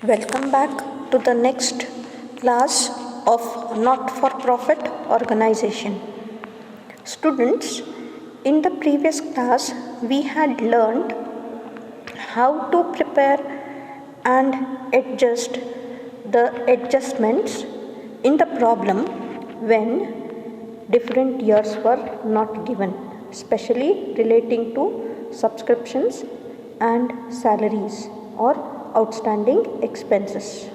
Welcome back to the next class of not-for-profit organization. Students, in the previous class we had learned how to prepare and adjust the adjustments in the problem when different years were not given, especially relating to subscriptions and salaries or outstanding expenses.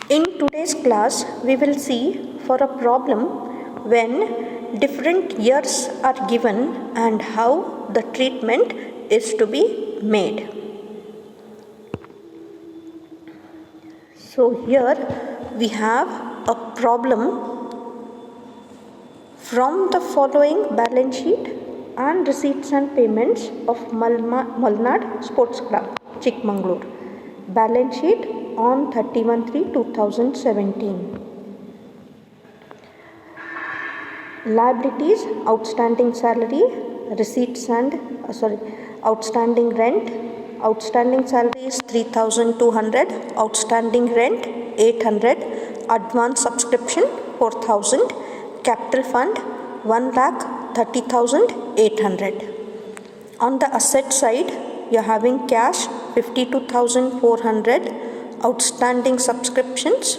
In today's class, we will see for a problem when different years are given and how the treatment is to be made. So here we have a problem from the following balance sheet and receipts and payments of Malnad Sports Club, Chikmagalur. Balance sheet on 31/3/2017. Liabilities, outstanding salary, receipts and outstanding rent. Outstanding salary is 3,200, outstanding rent 800, advance subscription 4,000, capital fund 1,30,800. On the asset side, you are having cash 52,400, outstanding subscriptions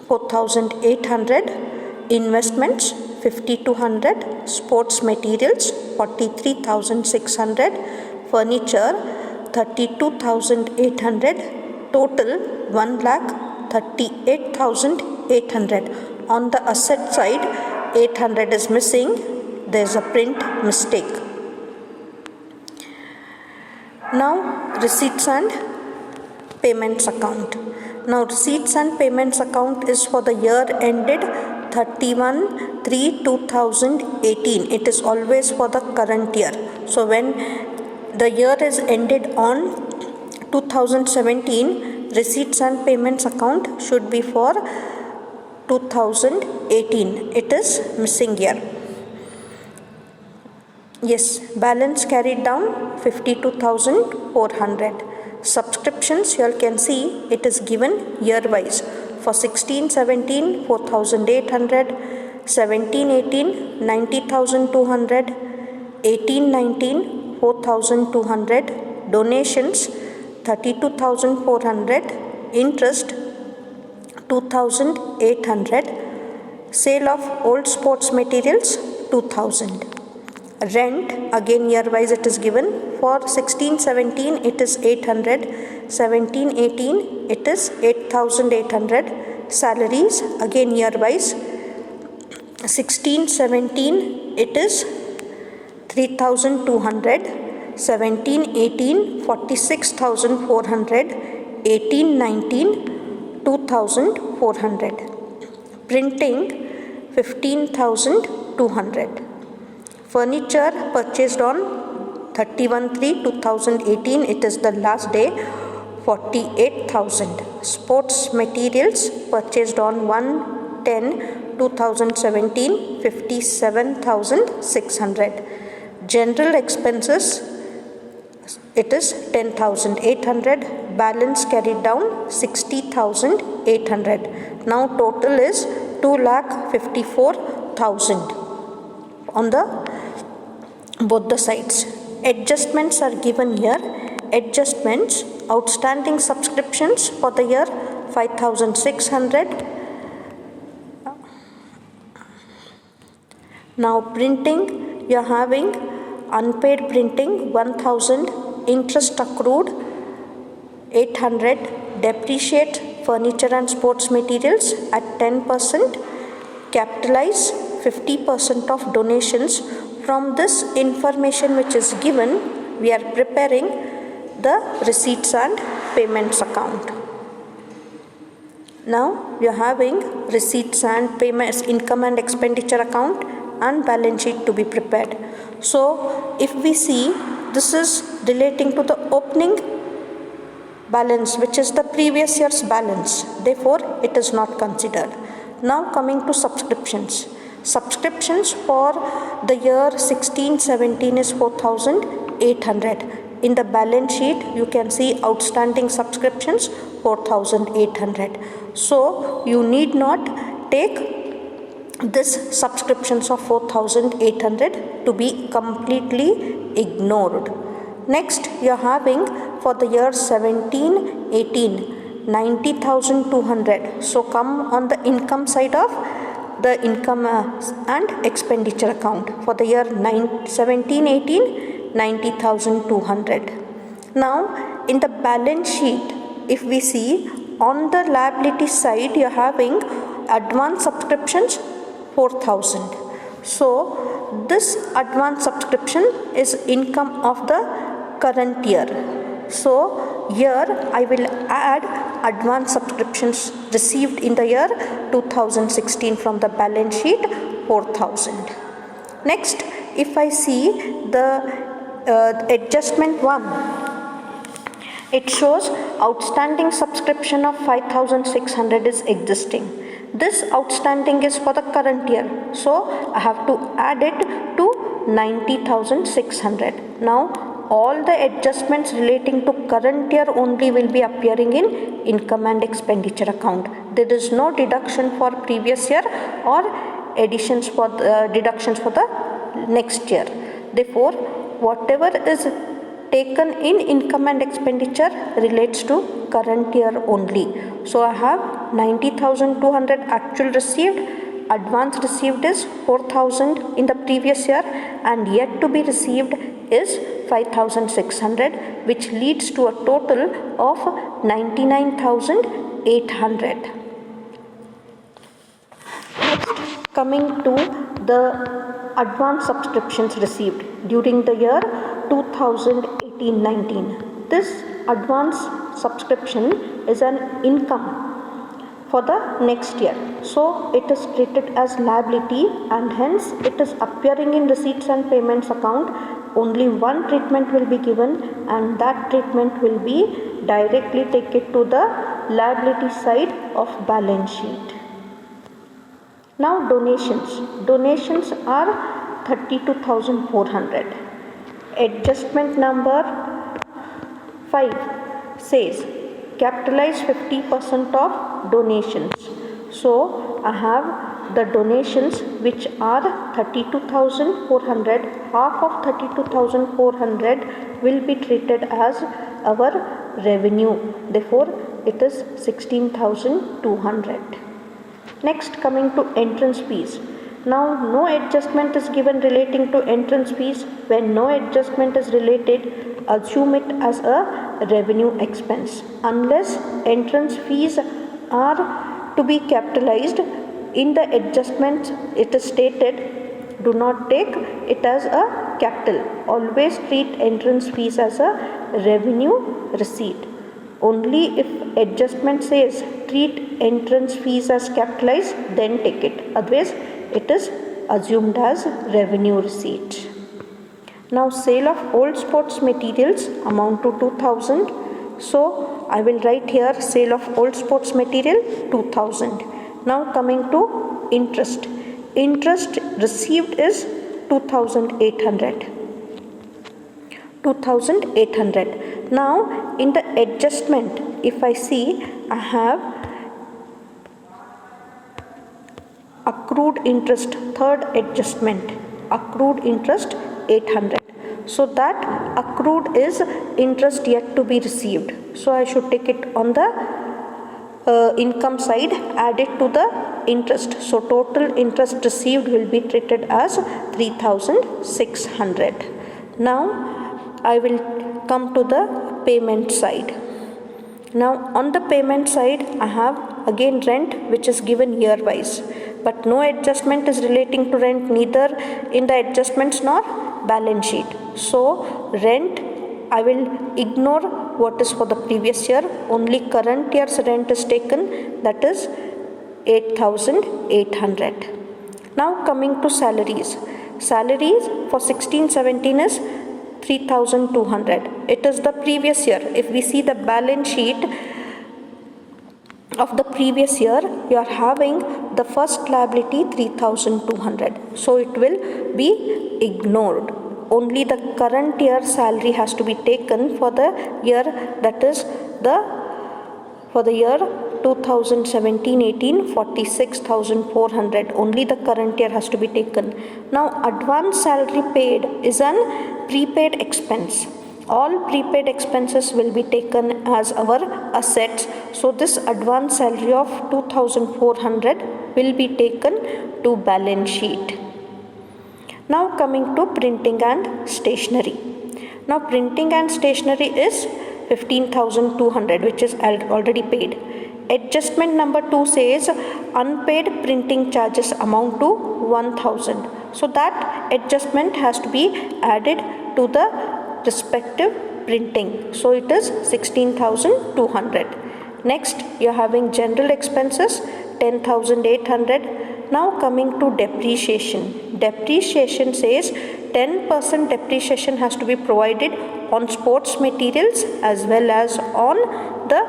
4,800, investments 5,200, sports materials 43,600, furniture 32,800, total 1,38,800. On the asset side, 800 is missing. There is a print mistake. Now receipts and payments account. Now receipts and payments account is for the year ended 31/3/2018. It is always for the current year. So when the year is ended on 2017, receipts and payments account should be for 2018. It is missing here. Yes, balance carried down 52,400. Subscriptions, you all can see it is given year wise. For 16-17, 4,800, 17-18, 90,200, 18-19, 4,200, donations 32,400, interest 2,800, sale of old sports materials 2,000. Rent, again year wise it is given. For 16-17 it is 800, 17-18 it is 8,800. Salaries, again year wise. 16-17 it is 3,200, 17-18 46,400, 18-19 2,400. Printing 15,200. Furniture purchased on 31/3/2018, it is the last day, 48,000. Sports materials purchased on 1/10/2017, 57,600. General expenses, it is 10,800. Balance carried down 60,800. Now total is 2,54,000 on the both the sides. Adjustments are given here. Adjustments, outstanding subscriptions for the year 5,600. Now printing, you are having unpaid printing 1,000, interest accrued 800, depreciate furniture and sports materials at 10%, capitalize 50% of donations. From this information which is given, we are preparing the receipts and payments account. Now you are having receipts and payments, income and expenditure account and balance sheet to be prepared. So if we see, this is relating to the opening balance, which is the previous year's balance. Therefore it is not considered. Now coming to subscriptions. Subscriptions for the year 16-17 is 4,800. in the balance sheet you can see outstanding subscriptions 4,800. So you need not take this subscriptions of 4,800 to be completely ignored. Next, you are having for the year 17-18 90,200. So come on the income side of the income and expenditure account for the year 17-18 90,200. Now in the balance sheet, if we see on the liability side, you are having advance subscriptions 4,000. So this advance subscription is income of the current year. So here I will add advance subscriptions received in the year 2016 from the balance sheet 4,000. Next, if I see the adjustment 1, it shows outstanding subscription of 5,600 is existing. This outstanding is for the current year, so I have to add it to 90,600. Now all the adjustments relating to current year only will be appearing in income and expenditure account. There is no deduction for previous year or additions for the deductions for the next year. Therefore, whatever is taken in income and expenditure relates to current year only. So I have 90,200 actual received, advance received is 4,000 in the previous year, and yet to be received is 5,600, which leads to a total of 99,800. Coming to the advance subscriptions received during the year 2018-19. This advance subscription is an income for the next year. So it is treated as liability and hence it is appearing in receipts and payments account. Only one treatment will be given, and that treatment will be directly taken to the liability side of balance sheet. Now donations. Donations are 32,400. Adjustment number 5 says capitalize 50% of donations. So I have the donations which are 32,400. Half of 32,400 will be treated as our revenue. Therefore, it is 16,200. Next, coming to entrance fees. Now, no adjustment is given relating to entrance fees. When no adjustment is related, assume it as a revenue expense. Unless entrance fees are to be capitalized, in the adjustment it is stated, do not take it as a capital. Always treat entrance fees as a revenue receipt. Only if adjustment says treat entrance fees as capitalized, then take it. Otherwise, it is assumed as revenue receipt. Now, sale of old sports materials amount to 2,000. So, I will write here sale of old sports material 2,000. Now, coming to interest. Interest received is 2,800. 2,800. Now, in the adjustment, if I see, I have accrued interest, third adjustment, accrued interest 800. So that accrued is interest yet to be received. So I should take it on the income side, add it to the interest. So total interest received will be treated as 3,600. Now I will come to the payment side. Now on the payment side, I have again rent which is given year wise, but no adjustment is relating to rent neither in the adjustments nor balance sheet. So rent, I will ignore what is for the previous year, only current year's rent is taken, that is 8,800. Now coming to salaries. Salaries for 16-17 is 3,200. It is the previous year. If we see the balance sheet of the previous year, you are having the first liability 3,200. So it will be ignored. only the current year salary has to be taken for the year, that is for the year 2017-18, 46,400. Only the current year has to be taken. Now advance salary paid is an prepaid expense. All prepaid expenses will be taken as our assets. So this advance salary of 2,400 will be taken to balance sheet. Now coming to printing and stationery. Now printing and stationery is 15,200, which is already paid. Adjustment number 2 says unpaid printing charges amount to 1,000. So that adjustment has to be added to the respective printing. So it is 16,200. Next you are having general expenses 10,800. Now coming to depreciation. Depreciation says 10% depreciation has to be provided on sports materials as well as on the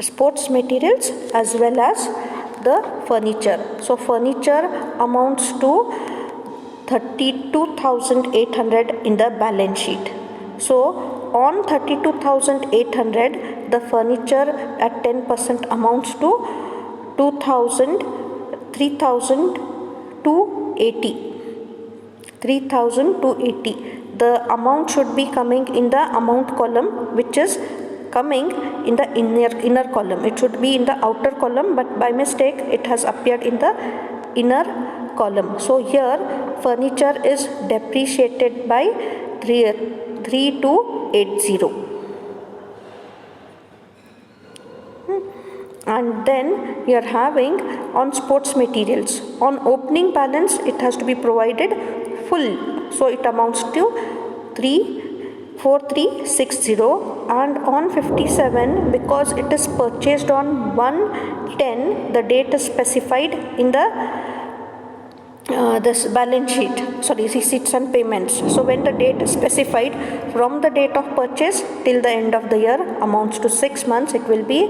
sports materials as well as the furniture. So furniture amounts to 32,800 in the balance sheet. So on 32,800, the furniture at 10% amounts to 3,280. The amount should be coming in the amount column, which is coming in the inner column. It should be in the outer column, but by mistake it has appeared in the inner column. So here furniture is depreciated by 3280. And then you are having on sports materials. On opening balance it has to be provided full. So it amounts to 34360, and on 57, because it is purchased on 1/10, the date is specified in the this balance sheet, receipts and payments. So when the date is specified from the date of purchase till the end of the year amounts to 6 months, it will be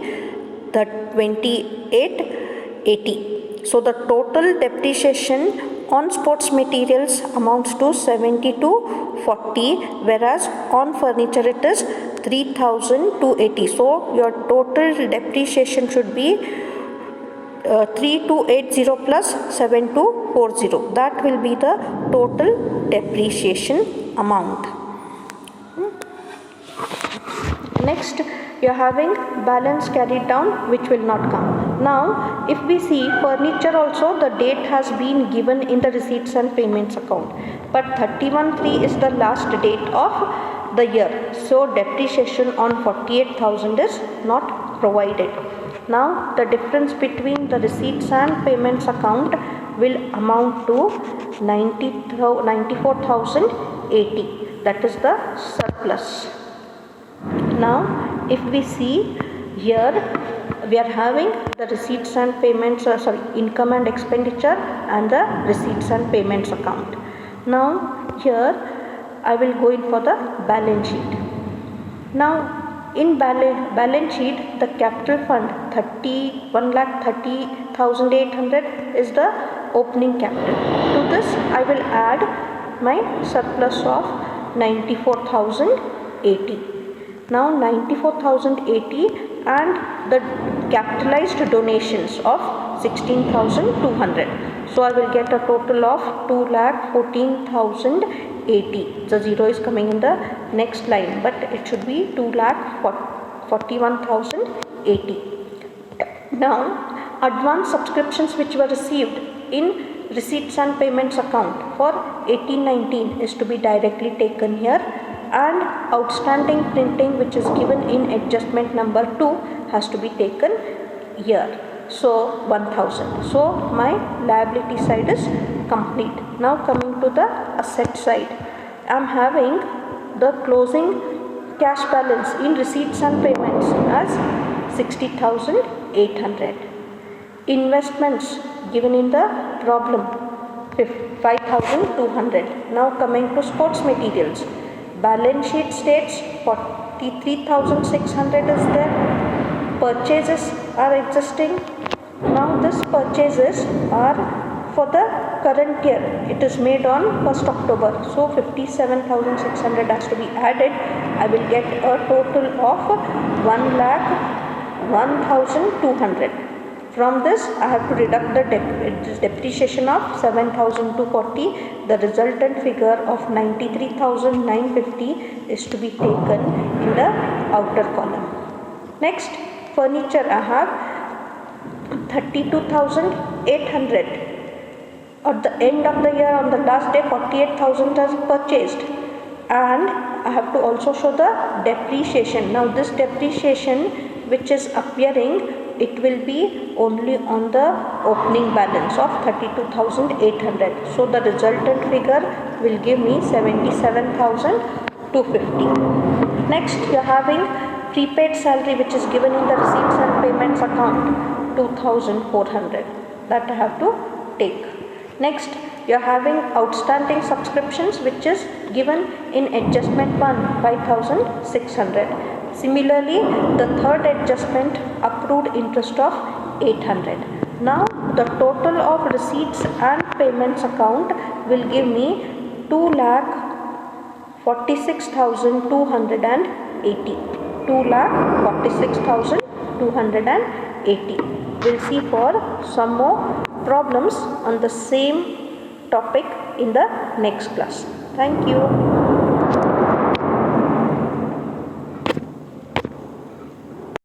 the 2880. So the total depreciation on sports materials amounts to 7240, whereas on furniture it is 3280. So your total depreciation should be 3280 plus 7240. That will be the total depreciation amount. Next you are having balance carried down, which will not come. Now if we see furniture, also the date has been given in the receipts and payments account, but 31/3 is the last date of the year. So depreciation on 48,000 is not provided. Now the difference between the receipts and payments account will amount to 94,080. That is the surplus. Now if we see here, we are having the receipts and payments, income and expenditure, and the receipts and payments account. Now here I will go in for the balance sheet. Now in balance sheet, the capital fund 1,30,800 is the opening capital. To this I will add my surplus of 94,080. Now 94,080 and the capitalized donations of 16,200. So I will get a total of 2,14,080. The zero is coming in the next line, but it should be 2,41,080. Now advance subscriptions which were received in receipts and payments account for 18-19 is to be directly taken here, and outstanding printing which is given in adjustment number 2 has to be taken here. So 1,000. So my liability side is complete. Now coming to the asset side, I am having the closing cash balance in receipts and payments as 60,800. Investments given in the problem 5,200. Now coming to sports materials, balance sheet states 43,600 is there. Purchases are existing. Now these purchases are for the current year, it is made on 1st October. So 57,600 has to be added. I will get a total of 1,01,200. From this, I have to deduct the depreciation of 7,240. The resultant figure of 93,950 is to be taken in the outer column. Next, furniture I have 32,800. At the end of the year, on the last day, 48,000 is purchased, and I have to also show the depreciation. Now this depreciation which is appearing, it will be only on the opening balance of 32,800. So the resultant figure will give me 77,250. Next, you are having prepaid salary which is given in the receipts and payments account, 2,400. That I have to take. Next, you are having outstanding subscriptions which is given in adjustment 1, 5,600. Similarly, the third adjustment, accrued interest of 800. Now the total of receipts and payments account will give me 2,46,280. 2,46,280. We'll see for some more problems on the same topic in the next class. Thank you.